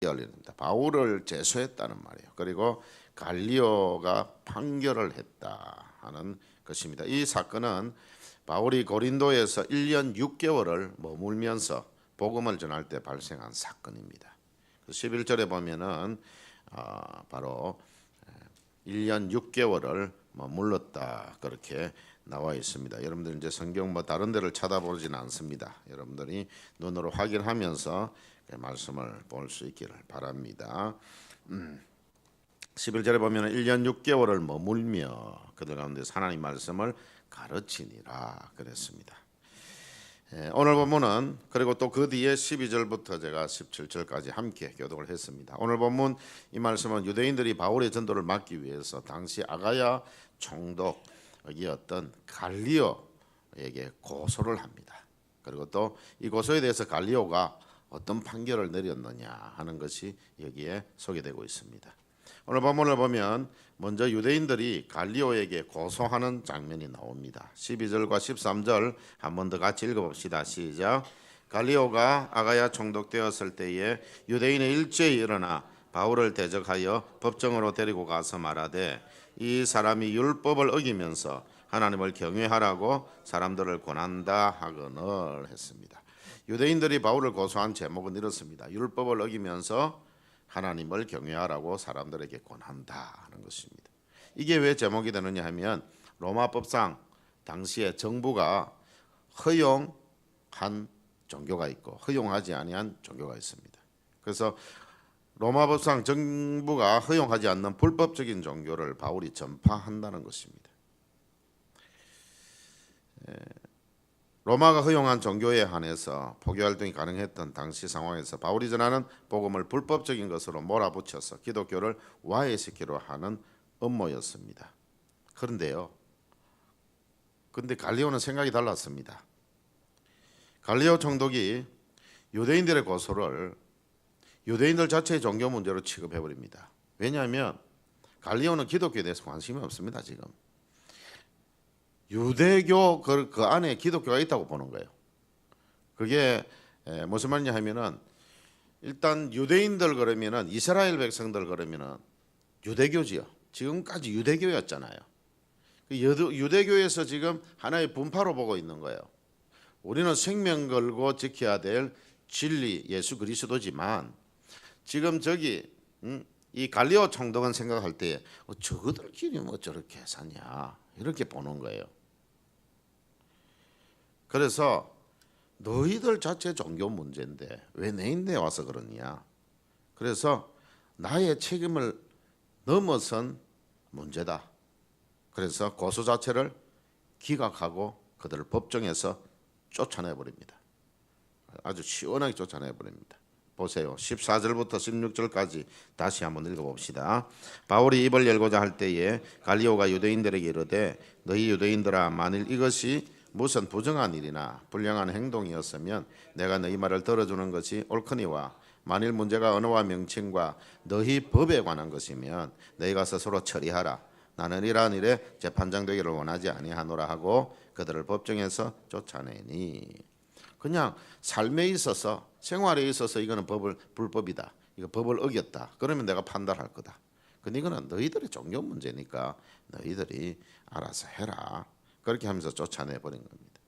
열립니다. 바울을 제소했다는 말이에요. 그리고 갈리오가 판결을 했다 하는 것입니다. 이 사건은 바울이 고린도에서 1년 6개월을 머물면서 복음을 전할 때 발생한 사건입니다. 11절에 보면은 바로 1년 6개월을 머물렀다 그렇게 나와 있습니다. 여러분들 이제 성경 다른 데를 찾아보지는 않습니다. 여러분들이 눈으로 확인하면서 말씀을 볼 수 있기를 바랍니다. 11절에 보면 1년 6개월을 머물며 그들 가운데 하나님 말씀을 가르치니라 그랬습니다. 오늘 본문은 그리고 또 그 뒤에 12절부터 제가 17절까지 함께 교독을 했습니다. 오늘 본문 이 말씀은 유대인들이 바울의 전도를 막기 위해서 당시 아가야 총독이었던 갈리오에게 고소를 합니다. 그리고 또 이 고소에 대해서 갈리오가 어떤 판결을 내렸느냐 하는 것이 여기에 소개되고 있습니다. 오늘 본문을 보면 먼저 유대인들이 갈리오에게 고소하는 장면이 나옵니다. 12절과 13절 한 번 더 같이 읽어봅시다. 시작. 갈리오가 아가야 총독되었을 때에 유대인의 일제히 일어나 바울을 대적하여 법정으로 데리고 가서 말하되 이 사람이 율법을 어기면서 하나님을 경외하라고 사람들을 권한다 하거늘 했습니다. 유대인들이 바울을 고소한 제목은 이렇습니다. 율법을 어기면서 하나님을 경외하라고 사람들에게 권한다 하는 것입니다. 이게 왜 제목이 되느냐 하면 로마법상 당시에 정부가 허용한 종교가 있고 허용하지 아니한 종교가 있습니다. 그래서 로마법상 정부가 허용하지 않는 불법적인 종교를 바울이 전파한다는 것입니다. 로마가 허용한 종교에 한해서 포교활동이 가능했던 당시 상황에서 바울이 전하는 복음을 불법적인 것으로 몰아붙여서 기독교를 와해시키려 하는 음모였습니다. 그런데 갈리오는 생각이 달랐습니다. 갈리오 총독이 유대인들의 고소를 유대인들 자체의 종교 문제로 취급해버립니다. 왜냐하면 갈리오는 기독교에 대해서 관심이 없습니다. 지금 유대교 그 안에 기독교가 있다고 보는 거예요. 그게 무슨 말이냐 하면은 일단 유대인들 그러면은 이스라엘 백성들 그러면은 유대교지요. 지금까지 유대교였잖아요. 유대교에서 지금 하나의 분파로 보고 있는 거예요. 우리는 생명 걸고 지켜야 될 진리 예수 그리스도지만 지금 이 갈리오 총독은 생각할 때 저거들끼리 뭐 저렇게 사냐 이렇게 보는 거예요. 그래서 너희들 자체 종교 문제인데 왜 내 인내에 와서 그러냐. 그래서 나의 책임을 넘어선 문제다. 그래서 고소 자체를 기각하고 그들을 법정에서 쫓아내버립니다. 아주 시원하게 쫓아내버립니다. 보세요. 14절부터 16절까지 다시 한번 읽어봅시다. 바울이 입을 열고자 할 때에 갈리오가 유대인들에게 이르되 너희 유대인들아 만일 이것이 무슨 부정한 일이나 불량한 행동이었으면 내가 너희 말을 들어주는 것이 옳거니와 만일 문제가 언어와 명칭과 너희 법에 관한 것이면 너희가 스스로 처리하라. 나는 이러한 일에 재판장 되기를 원하지 아니하노라 하고 그들을 법정에서 쫓아내니. 그냥 삶에 있어서 생활에 있어서 이거는 불법이다. 이거 법을 어겼다. 그러면 내가 판단할 거다. 근데 이거는 너희들의 종교 문제니까 너희들이 알아서 해라. 그렇게 하면서 쫓아내버린 겁니다.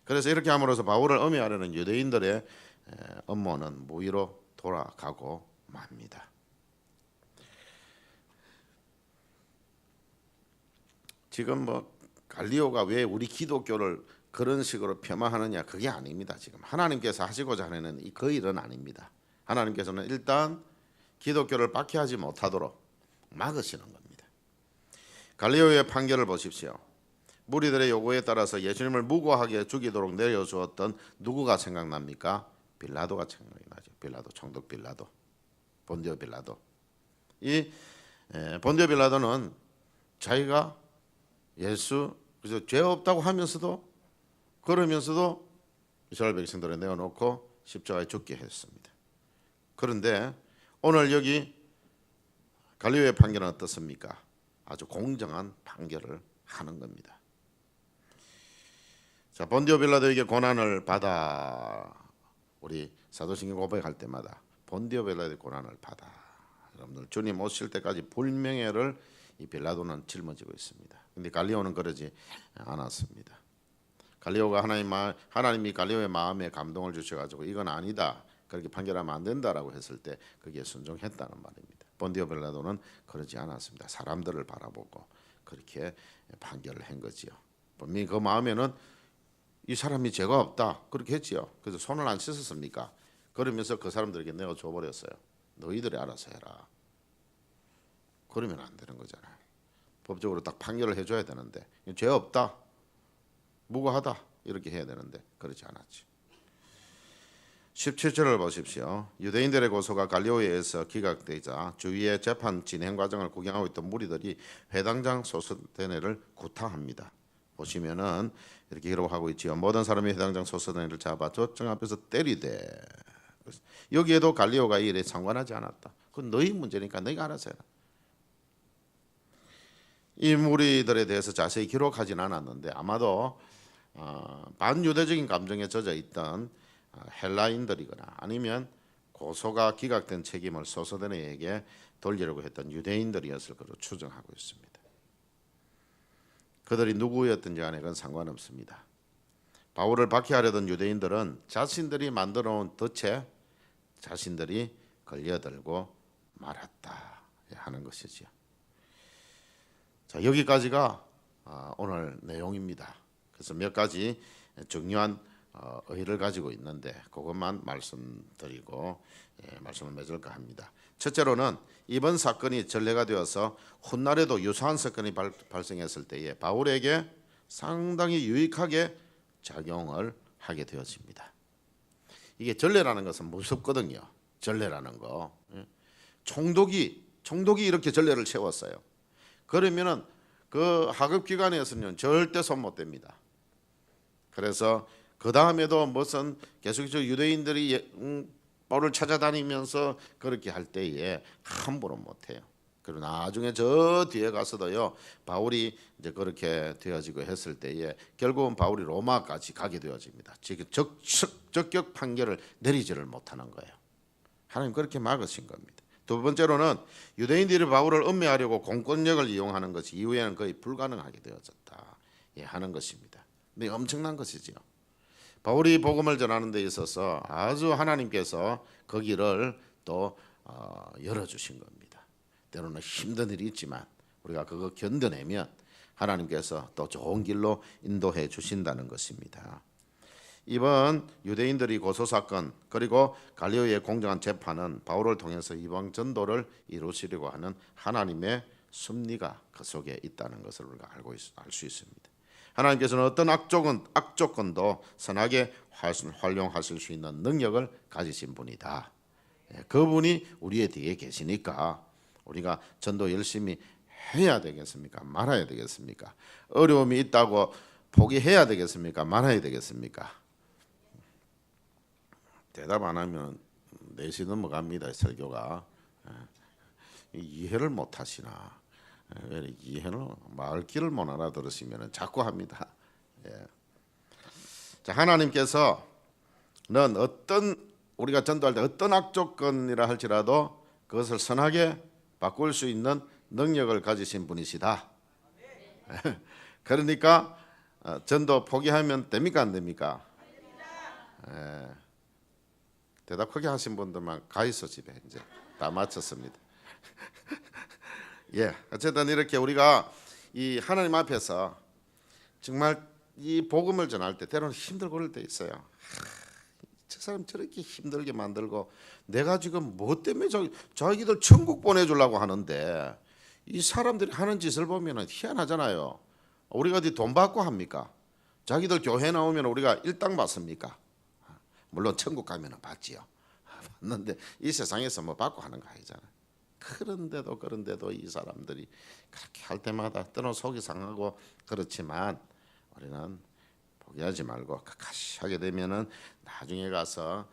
그래서 이렇게 함으로써 바울을 엄해하려는 유대인들의 음모는 무위로 돌아가고 맙니다. 지금 갈리오가 왜 우리 기독교를 그런 식으로 폄하하느냐 그게 아닙니다. 지금 하나님께서 하시고자 하는 그 일은 아닙니다. 하나님께서는 일단 기독교를 박해하지 못하도록 막으시는 겁니다. 갈리오의 판결을 보십시오. 무리들의 요구에 따라서 예수님을 무고하게 죽이도록 내려주었던 누구가 생각납니까? 빌라도가 생각이 나죠. 빌라도, 총독 빌라도, 본디오 빌라도. 이 본디오 빌라도는 자기가 예수 그래서 죄 없다고 하면서도 그러면서도 이스라엘 백성들을 내어놓고 십자가에 죽게 했습니다. 그런데 오늘 여기 갈리오의 판결은 어떻습니까? 아주 공정한 판결을 하는 겁니다. 자, 본디오 빌라도에게 고난을 받아 우리 사도신경 고백할 때마다 본디오 빌라도의 고난을 받아. 여러분들 주님 오실 때까지 불명예를 이 빌라도는 짊어지고 있습니다. 근데 갈리오는 그러지 않았습니다. 갈리오가 하나님이 갈리오의 마음에 감동을 주셔가지고 이건 아니다, 그렇게 판결하면 안 된다라고 했을 때 거기에 순종했다는 말입니다. 본디오 빌라도는 그러지 않았습니다. 사람들을 바라보고 그렇게 판결을 한 거지요. 분명히 그 마음에는 이 사람이 죄가 없다 그렇게 했지요. 그래서 손을 안 씻었습니까? 그러면서 그 사람들에게 내어 줘버렸어요. 너희들이 알아서 해라. 그러면 안 되는 거잖아요. 법적으로 딱 판결을 해줘야 되는데 죄 없다, 무고하다 이렇게 해야 되는데 그렇지 않았지. 17절을 보십시오. 유대인들의 고소가 갈리오에 의해서 기각되자 주위의 재판 진행 과정을 구경하고 있던 무리들이 회당장 소스데네를 구타합니다. 보시면은 이렇게 기록하고 있지요. 모든 사람이 회당장 소스데네를 잡아 조정 앞에서 때리되. 여기에도 갈리오가 이 일에 상관하지 않았다. 그건 너희 문제니까 너희가 알아서 해라. 이 무리들에 대해서 자세히 기록하진 않았는데 아마도 반유대적인 감정에 젖어 있던 헬라인들이거나 아니면 고소가 기각된 책임을 소스데네에게 돌리려고 했던 유대인들이었을 것으로 추정하고 있습니다. 그들이 누구였든지 간에 그건 상관없습니다. 바울을 박해하려던 유대인들은 자신들이 만들어 온 덫에 자신들이 걸려들고 말았다 하는 것이지요. 자, 여기까지가 오늘 내용입니다. 그래서 몇 가지 중요한 의의를 가지고 있는데 그것만 말씀드리고 말씀을 맺을까 합니다. 첫째로는 이번 사건이 전례가 되어서 훗날에도 유사한 사건이 발생했을 때에 바울에게 상당히 유익하게 작용을 하게 되어집니다. 이게 전례라는 것은 무섭거든요. 전례라는 거. 총독이 이렇게 전례를 세웠어요. 그러면은 그 하급 기관에서는 절대 손 못 댑니다. 그래서 그 다음에도 무슨 계속해서 유대인들이 바울을 찾아다니면서 그렇게 할 때에 함부로 못해요. 그리고 나중에 저 뒤에 가서도요, 바울이 이제 그렇게 되어지고 했을 때에 결국은 바울이 로마까지 가게 되어집니다. 지금 적격 판결을 내리지를 못하는 거예요. 하나님 그렇게 막으신 겁니다. 두 번째로는 유대인들이 바울을 음해하려고 공권력을 이용하는 것이 이후에는 거의 불가능하게 되어졌다 하는 것입니다. 근데 엄청난 것이지요. 바울이 복음을 전하는 데 있어서 아주 하나님께서 그 길을 또 열어주신 겁니다. 때로는 힘든 일이 있지만 우리가 그거 견뎌내면 하나님께서 또 좋은 길로 인도해 주신다는 것입니다. 이번 유대인들이 고소사건 그리고 갈리오의 공정한 재판은 바울을 통해서 이방 전도를 이루시려고 하는 하나님의 섭리가 그 속에 있다는 것을 우리가 알 수 있습니다. 하나님께서는 어떤 악조건도 선하게 활용하실 수 있는 능력을 가지신 분이다. 그분이 우리의 뒤에 계시니까 우리가 전도 열심히 해야 되겠습니까? 말아야 되겠습니까? 어려움이 있다고 포기해야 되겠습니까? 말아야 되겠습니까? 대답 안 하면 4시 넘어갑니다. 설교가. 이해를 못 하시나? 왜 이해는 말귀를 못 알아들으시면 자꾸 합니다. 자, 하나님께서는 우리가 전도할 때 어떤 악조건이라 할지라도 그것을 선하게 바꿀 수 있는 능력을 가지신 분이시다. 그러니까 전도 포기하면 됩니까 안 됩니까? 대답 크게 하신 분들만 가 있어 집에 이제 다 마쳤습니다. 어쨌든 이렇게 우리가 이 하나님 앞에서 정말 이 복음을 전할 때 때로는 힘들고 그럴 때 있어요. 저 사람 저렇게 힘들게 만들고 내가 지금 뭐 때문에 자기들 천국 보내주려고 하는데 이 사람들이 하는 짓을 보면 희한하잖아요. 우리가 어디 돈 받고 합니까? 자기들 교회 나오면 우리가 일당 받습니까? 물론 천국 가면 받지요. 받는데 이 세상에서 뭐 받고 하는 거 아니잖아요. 그런데도 이 사람들이 그렇게 할 때마다 때로는 속이 상하고 그렇지만 우리는 포기하지 말고 끝까지 하게 되면은 나중에 가서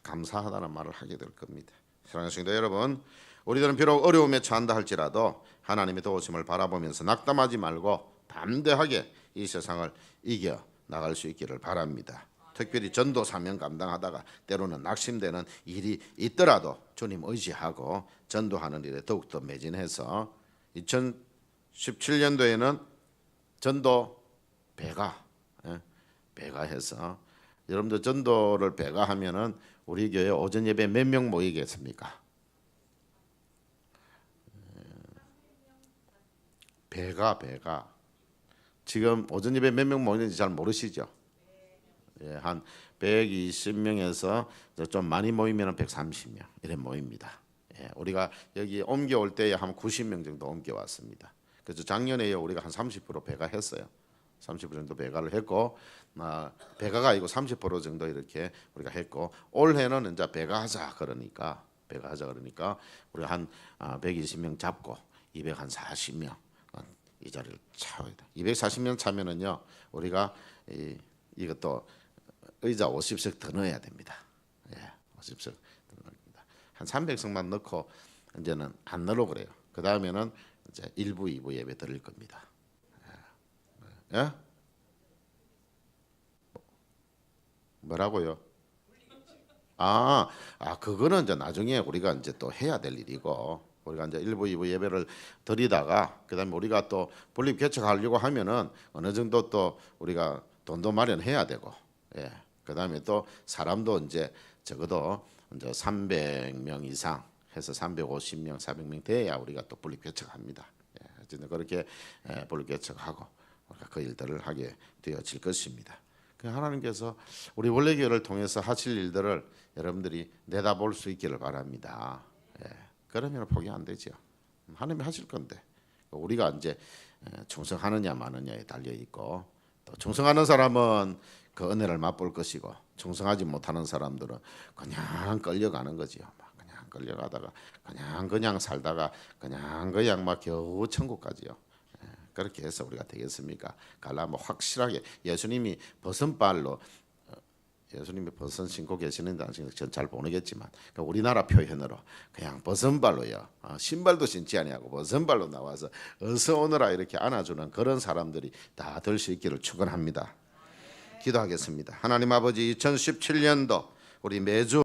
감사하다는 말을 하게 될 겁니다. 사랑하는 성도 여러분, 우리들은 비록 어려움에 처한다 할지라도 하나님의 도우심을 바라보면서 낙담하지 말고 담대하게 이 세상을 이겨 나갈 수 있기를 바랍니다. 특별히 전도 사명 감당하다가 때로는 낙심되는 일이 있더라도 주님 의지하고 전도하는 일에 더욱더 매진해서 2017년도에는 전도 배가해서 여러분들 전도를 배가하면은 우리 교회 오전 예배 몇 명 모이겠습니까? 배가 지금 오전 예배 몇 명 모이는지 잘 모르시죠? 예, 한 120명에서 좀 많이 모이면 130명 이래 모입니다. 예, 우리가 여기 옮겨올 때에 한 90명 정도 옮겨왔습니다. 그래서 작년에 우리가 한 30% 배가했어요. 30% 정도 배가를 했고, 배가가 아니고 30% 정도 이렇게 우리가 했고, 올해는 이제 배가하자 그러니까 우리가 한 120명 잡고 240명 이 자리를 차야 돼. 240명 차면은요, 우리가 이것도 의자 50석 더 넣어야 됩니다. 예, 50석 더 넣습니다. 한 300석만 넣고 이제는 안 넣으려고 그래요. 그 다음에는 이제 1부, 2부 예배 드릴 겁니다. 예? 뭐라고요? 그거는 이제 나중에 우리가 이제 또 해야 될 일이고, 우리가 이제 1부, 2부 예배를 드리다가 그다음에 우리가 또 분립 개척하려고 하면은 어느 정도 또 우리가 돈도 마련해야 되고, 예. 그다음에 또 사람도 이제 적어도 이제 300명 이상 해서 350명, 400명 돼야 우리가 또 분립 개척합니다. 예. 어쨌든 그렇게 분립 개척하고 그 일들을 하게 되어질 것입니다. 하나님께서 우리 원래교회를 통해서 하실 일들을 여러분들이 내다볼 수 있기를 바랍니다. 예. 그러면 포기 안 되죠. 하나님이 하실 건데 우리가 이제 충성하느냐 마느냐에 달려 있고, 또 충성하는 사람은 그 은혜를 맛볼 것이고, 충성하지 못하는 사람들은 그냥 끌려가는 거지요. 막 그냥 끌려가다가 그냥 살다가 그냥 막 겨우 천국 가지요. 그렇게 해서 우리가 되겠습니까? 가려면 확실하게 예수님이 벗은발로 예수님이 벗은 신고 계시는지 전 잘 모르겠지만 우리나라 표현으로 그냥 벗은발로요. 신발도 신지 아니하고 벗은발로 나와서 어서 오너라 이렇게 안아주는 그런 사람들이 다 될 수 있기를 축원합니다. 기도하겠습니다. 하나님 아버지 2017년도 우리 매주